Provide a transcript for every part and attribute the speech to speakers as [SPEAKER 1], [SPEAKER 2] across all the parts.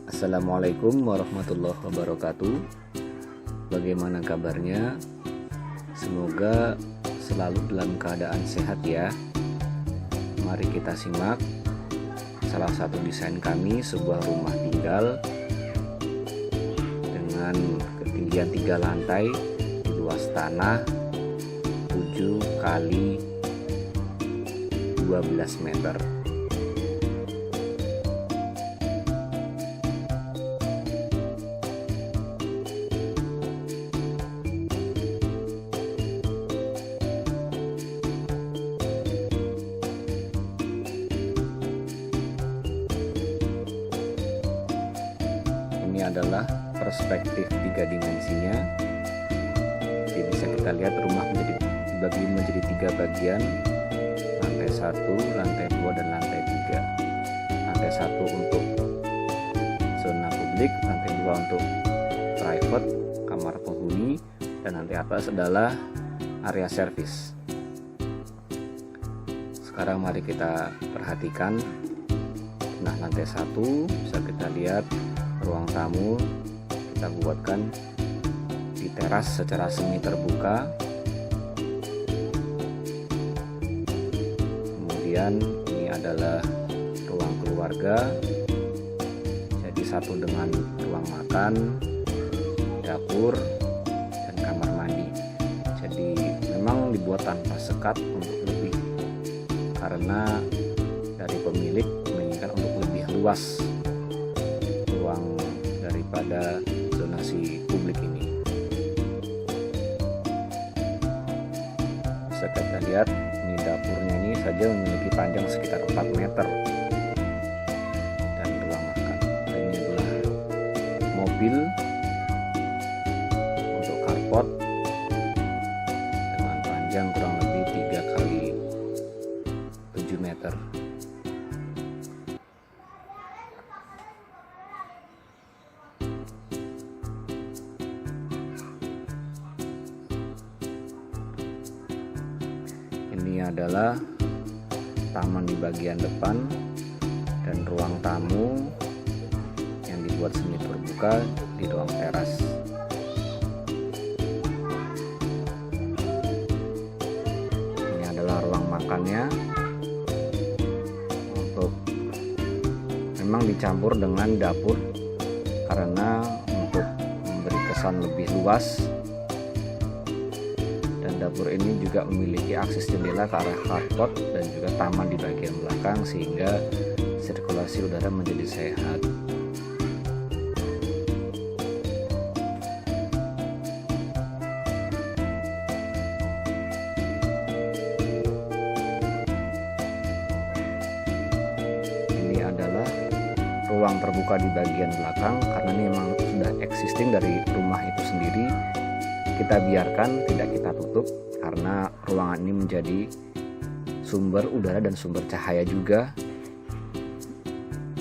[SPEAKER 1] Assalamualaikum warahmatullahi wabarakatuh. Bagaimana kabarnya? Semoga selalu dalam keadaan sehat ya. Mari kita simak salah satu desain kami, sebuah rumah tinggal dengan ketinggian 3 lantai, luas tanah 7 kali 12 meter. Ini adalah perspektif 3 dimensinya. Jadi bisa kita lihat rumah dibagi menjadi 3 bagian, lantai 1, lantai 2, dan lantai 3. Lantai 1 untuk zona publik, lantai 2 untuk private, kamar penghuni, dan lantai atas adalah area servis. Sekarang mari kita perhatikan. Nah, lantai 1 bisa kita lihat ruang tamu kita buatkan di teras secara semi terbuka. Kemudian ini adalah ruang keluarga, jadi satu dengan ruang makan, dapur, dan kamar mandi. Jadi memang dibuat tanpa sekat untuk lebih, karena dari pemilik menginginkan untuk lebih luas ruang daripada zonasi publik ini. Bisa kita lihat ini dapurnya ini saja memiliki panjang sekitar 4 meter, dan ruang makan. Dan ini adalah mobil untuk carport dengan panjang kurang lebih 3 kali 7 meter. Ini adalah taman di bagian depan dan ruang tamu yang dibuat semi terbuka di ruang teras. Ini adalah ruang makannya. Untuk memang dicampur dengan dapur karena untuk memberi kesan lebih luas. Dapur ini juga memiliki akses jendela ke arah carport dan juga taman di bagian belakang, sehingga sirkulasi udara menjadi sehat. Ini adalah ruang terbuka di bagian belakang, karena ini memang sudah existing dari rumah itu sendiri. Kita biarkan, tidak kita tutup, karena ruangan ini menjadi sumber udara dan sumber cahaya juga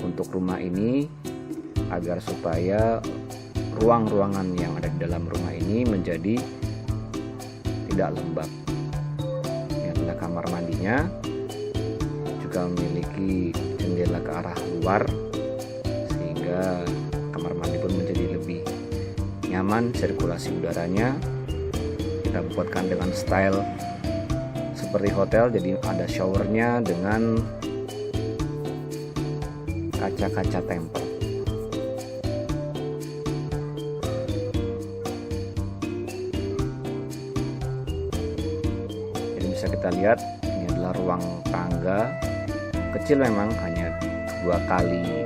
[SPEAKER 1] untuk rumah ini, agar supaya ruang-ruangan yang ada di dalam rumah ini menjadi tidak lembab. Ini adalah kamar mandinya, juga memiliki jendela ke arah luar, sehingga kamar mandi pun menjadi lebih nyaman sirkulasi udaranya. Kita buatkan dengan style seperti hotel, jadi ada showernya dengan kaca-kaca tempel. Jadi bisa kita lihat ini adalah ruang tangga kecil, memang hanya 2 kali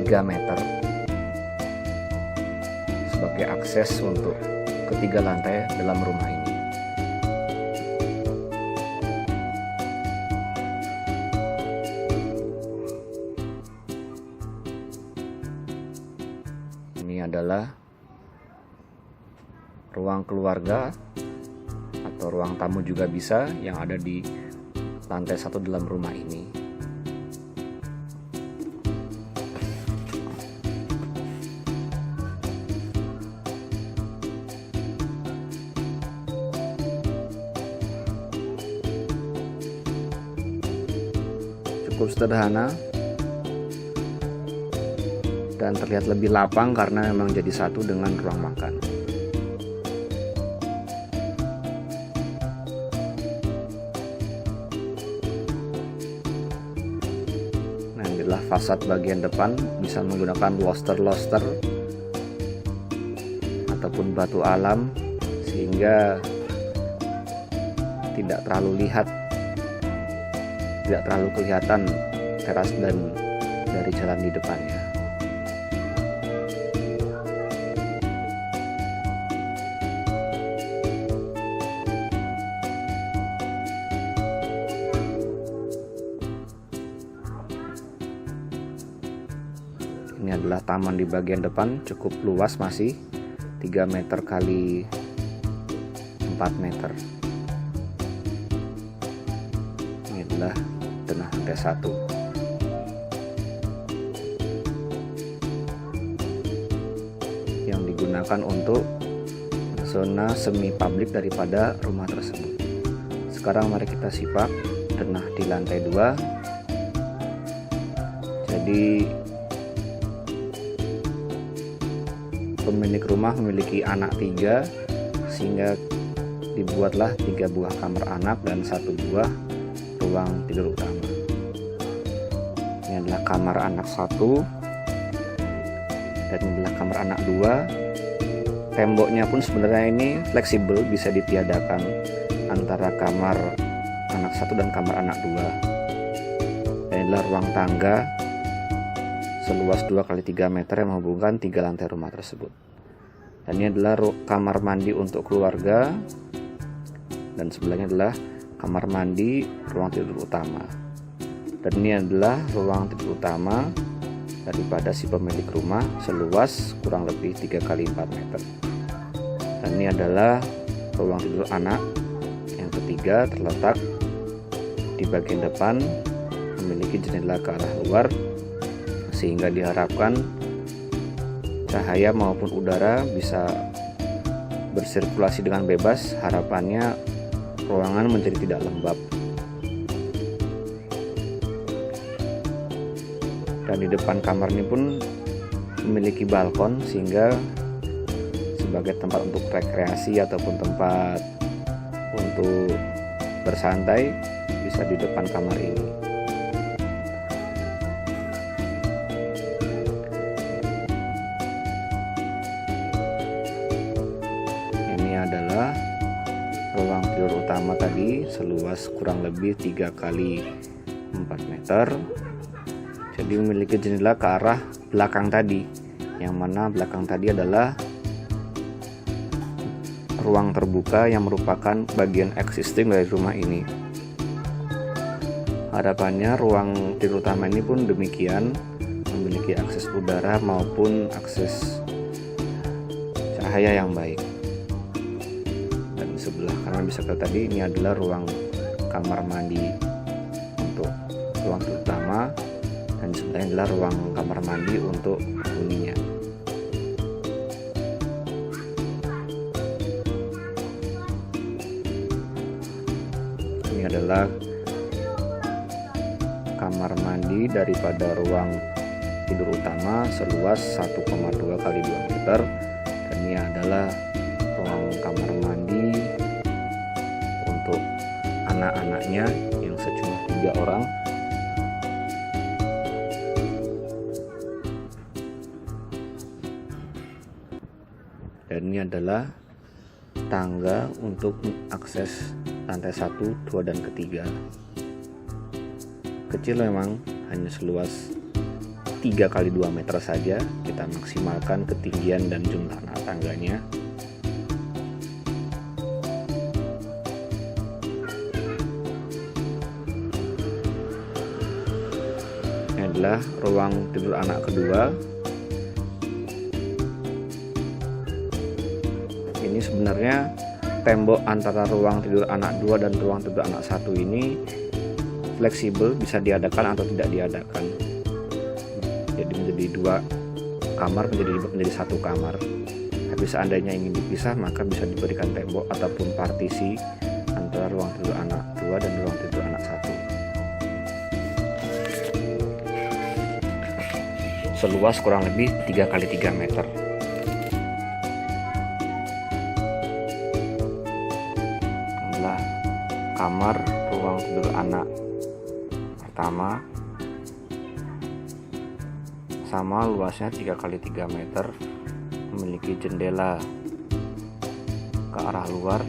[SPEAKER 1] 3 meter sebagai akses untuk ketiga lantai dalam rumah ini. Ini adalah ruang keluarga atau ruang tamu juga bisa, yang ada di lantai 1 dalam rumah ini. Cukup sederhana dan terlihat lebih lapang karena memang jadi satu dengan ruang makan. Nah, inilah fasad bagian depan, bisa menggunakan loster ataupun batu alam sehingga tidak terlalu kelihatan teras dan dari jalan di depannya. Ini adalah taman di bagian depan, cukup luas, masih 3 meter kali 4 meter. Ini adalah tanah lantai 1. Yang digunakan untuk zona semi publik daripada rumah tersebut. Sekarang mari kita simak tanah di lantai 2. Jadi pemilik rumah memiliki anak 3 sehingga dibuatlah 3 buah kamar anak dan 1 buah ruang tidur utama. Ini adalah kamar anak 1 dan ini adalah kamar anak 2. Temboknya pun sebenarnya ini fleksibel, bisa ditiadakan antara kamar anak 1 dan kamar anak 2. Dan inilah ruang tangga seluas 2x3 meter yang menghubungkan 3 lantai rumah tersebut. Dan ini adalah kamar mandi untuk keluarga, dan sebelahnya adalah kamar mandi ruang tidur utama. Dan ini adalah ruang tidur utama daripada si pemilik rumah, seluas kurang lebih 3x4 meter. Dan ini adalah ruang tidur anak yang ketiga, terletak di bagian depan, memiliki jendela ke arah luar sehingga diharapkan cahaya maupun udara bisa bersirkulasi dengan bebas. Harapannya ruangan menjadi tidak lembab. Dan di depan kamar ini pun memiliki balkon sehingga sebagai tempat untuk rekreasi ataupun tempat untuk bersantai bisa di depan kamar ini. Adalah ruang tidur utama tadi, seluas kurang lebih 3x4 meter. Jadi memiliki jendela ke arah belakang tadi, yang mana belakang tadi adalah ruang terbuka yang merupakan bagian existing dari rumah ini. Harapannya ruang tidur utama ini pun demikian, memiliki akses udara maupun akses cahaya yang baik. Sebelah kanan bisa ke tadi, ini adalah ruang kamar mandi untuk ruang utama, dan sebelahnya adalah ruang kamar mandi untuk penghuninya. Ini adalah kamar mandi daripada ruang tidur utama seluas 1,2x2 meter, dan ini adalah ruang kamar mandi untuk anak-anaknya yang sejumlah 3 orang. Dan ini adalah tangga untuk akses lantai 1, 2, dan ketiga. Kecil memang, hanya seluas 3x2 meter saja. Kita maksimalkan ketinggian dan jumlah anak tangganya. Adalah ruang tidur anak kedua. Ini sebenarnya tembok antara ruang tidur anak 2 dan ruang tidur anak 1 ini fleksibel, bisa diadakan atau tidak diadakan. Jadi menjadi 2 kamar menjadi 1 kamar. Tapi seandainya ingin dipisah, maka bisa diberikan tembok ataupun partisi antara ruang tidur anak 2 dan ruang tidur anak 1. seluas kurang lebih 3 kali 3 meter. Inilah kamar ruang tidur anak pertama, sama luasnya 3 kali 3 meter, memiliki jendela ke arah luar.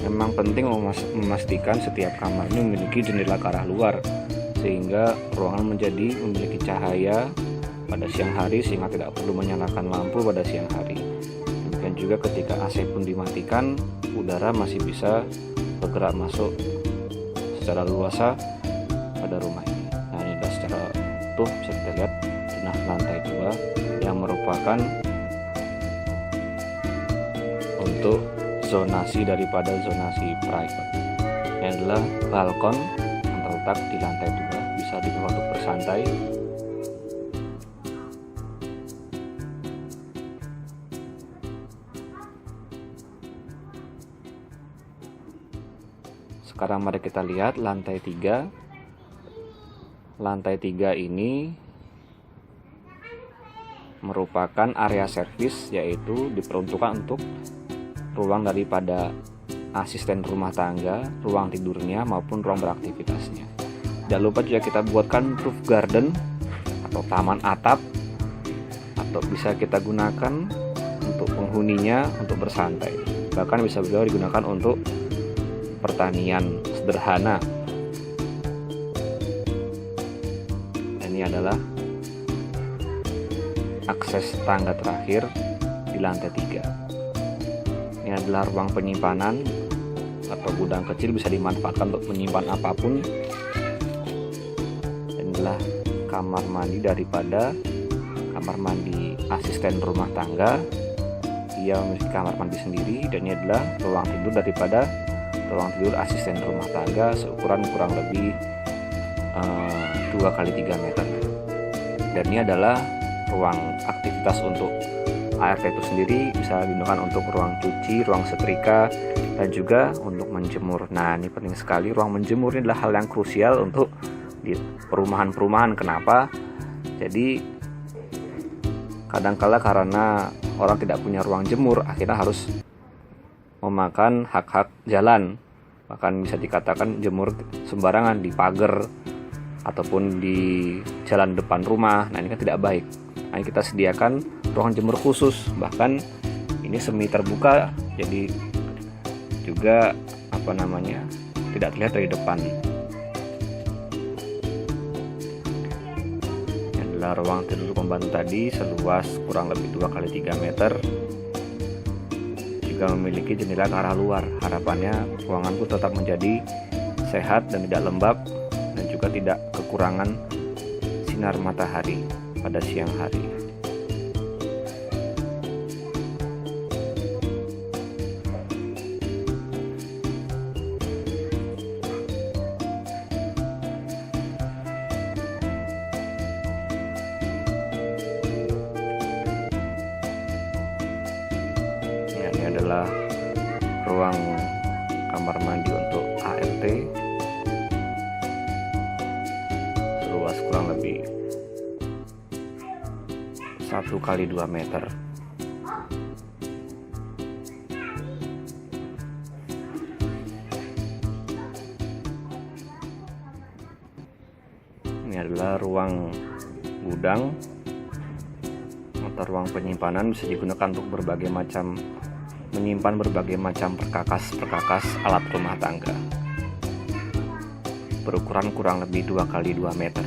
[SPEAKER 1] Memang penting memastikan setiap kamar ini memiliki jendela ke arah luar, sehingga ruangan memiliki cahaya pada siang hari, sehingga tidak perlu menyalakan lampu pada siang hari. Demikian juga ketika AC pun dimatikan, udara masih bisa bergerak masuk secara luasa pada rumah ini. Nah, ini adalah secara utuh bisa kita lihat tanah lantai 2 yang merupakan untuk zonasi daripada zonasi private. Ini adalah balkon yang terletak di lantai 2, bisa dipakai untuk bersantai. Sekarang mari kita lihat lantai 3. Lantai 3 ini merupakan area servis, yaitu diperuntukkan untuk ruang daripada asisten rumah tangga, ruang tidurnya maupun ruang beraktivitasnya. Jangan lupa juga kita buatkan roof garden atau taman atap, atau bisa kita gunakan untuk penghuninya untuk bersantai. Bahkan bisa juga digunakan untuk pertanian sederhana. Ini adalah akses tangga terakhir di lantai 3. Ini adalah ruang penyimpanan atau gudang kecil, bisa dimanfaatkan untuk menyimpan apapun. Ini adalah kamar mandi daripada kamar mandi asisten rumah tangga. Dia memiliki kamar mandi sendiri, dan ini adalah ruang tidur daripada ruang tidur asisten rumah tangga seukuran kurang lebih 2 kali 3 meter. Dan ini adalah ruang aktivitas untuk ART itu sendiri, bisa digunakan untuk ruang cuci, ruang setrika, dan juga untuk menjemur. Nah, ini penting sekali. Ruang menjemur ini adalah hal yang krusial untuk di perumahan-perumahan. Kenapa? Jadi kadangkala karena orang tidak punya ruang jemur, akhirnya harus memakan hak-hak jalan. Bahkan bisa dikatakan jemur sembarangan di pagar ataupun di jalan depan rumah. Nah, ini kan tidak baik. Nah, kita sediakan ruang jemur khusus, bahkan ini semi terbuka, jadi juga tidak terlihat dari depan. Ini adalah ruang tidur pembantu tadi, seluas kurang lebih 2 kali 3 meter, juga memiliki jendela ke arah luar. Harapannya ruanganku tetap menjadi sehat dan tidak lembab, dan juga tidak kekurangan sinar matahari pada siang hari. Ini adalah ruang kamar mandi untuk ART, seluas kurang lebih 1 kali 2 meter. Ini adalah ruang gudang atau ruang penyimpanan, bisa digunakan untuk menyimpan berbagai macam perkakas alat rumah tangga, berukuran kurang lebih 2 kali 2 meter.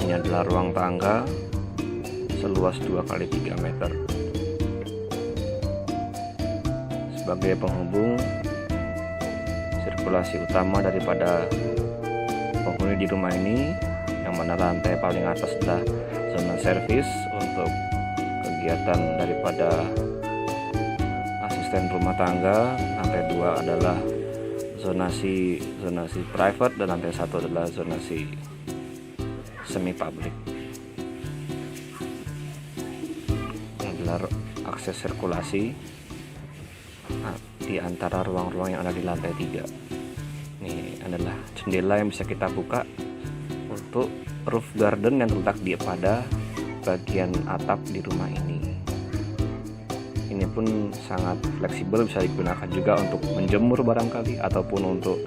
[SPEAKER 1] Ini adalah ruang tangga seluas 2 kali 3 meter. sebagai penghubung sirkulasi utama daripada penghuni di rumah ini, yang mana lantai paling atas adalah zona servis untuk kegiatan daripada asisten rumah tangga, lantai 2 adalah zonasi private, dan lantai 1 adalah zonasi semi public. Ini adalah akses sirkulasi di antara ruang-ruang yang ada di lantai 3. Ini adalah jendela yang bisa kita buka untuk roof garden yang terletak pada bagian atap di rumah ini. Ini pun sangat fleksibel, bisa digunakan juga untuk menjemur barangkali, ataupun untuk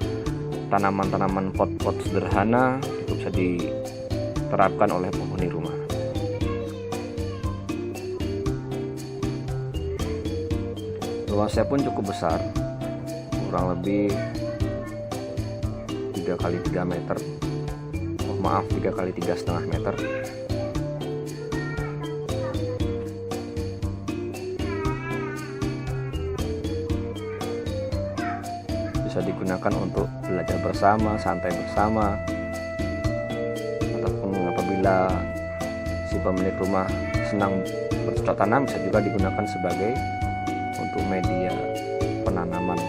[SPEAKER 1] tanaman-tanaman pot-pot sederhana itu bisa diterapkan oleh penghuni rumah. Luasnya pun cukup besar, kurang lebih 3 kali 3 meter. 3 kali 3,5 meter. Bisa digunakan untuk belajar bersama, santai bersama, ataupun apabila si pemilik rumah senang bercocok tanam, bisa juga digunakan sebagai untuk media penanaman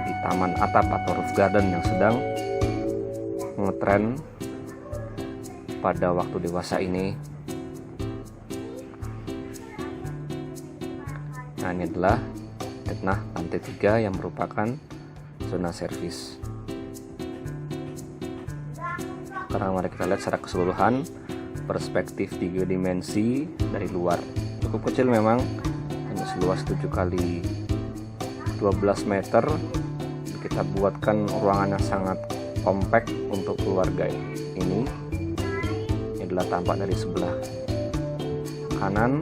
[SPEAKER 1] di taman atap atau roof garden yang sedang ngetren pada waktu dewasa ini. Nah, ini adalah lantai 3 yang merupakan zona servis. Sekarang mari kita lihat secara keseluruhan perspektif 3 dimensi dari luar. Cukup kecil memang, hanya seluas 7 kali 12 meter. Kita buatkan ruangan yang sangat kompak untuk keluarga ini. Ini adalah tampak dari sebelah kanan.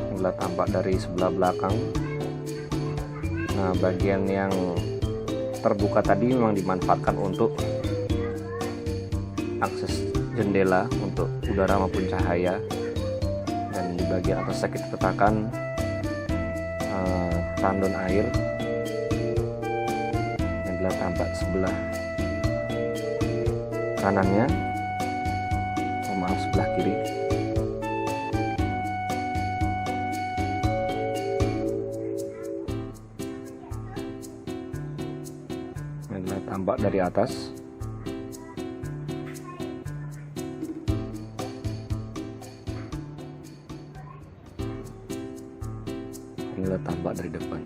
[SPEAKER 1] Ini adalah tampak dari sebelah belakang. Nah, bagian yang terbuka tadi memang dimanfaatkan untuk akses jendela untuk udara maupun cahaya, dan di bagian atasnya kita letakkan tandon air yang adalah tampak sebelah kanannya, sebelah kiri. Yang adalah tampak dari atas. Inilah tampak dari depan.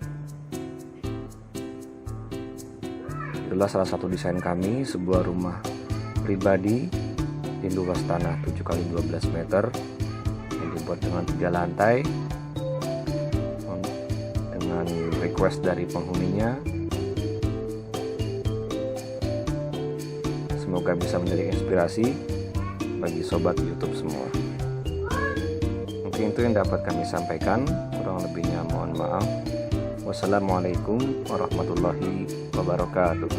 [SPEAKER 1] Itulah salah satu desain kami, sebuah rumah pribadi di luas tanah 7 kali 12 meter yang dibuat dengan 3 lantai dengan request dari penghuninya. Semoga bisa menjadi inspirasi bagi sobat YouTube semua. Mungkin itu yang dapat kami sampaikan, kurang lebihnya mohon maaf. Wassalamualaikum warahmatullahi wabarakatuh.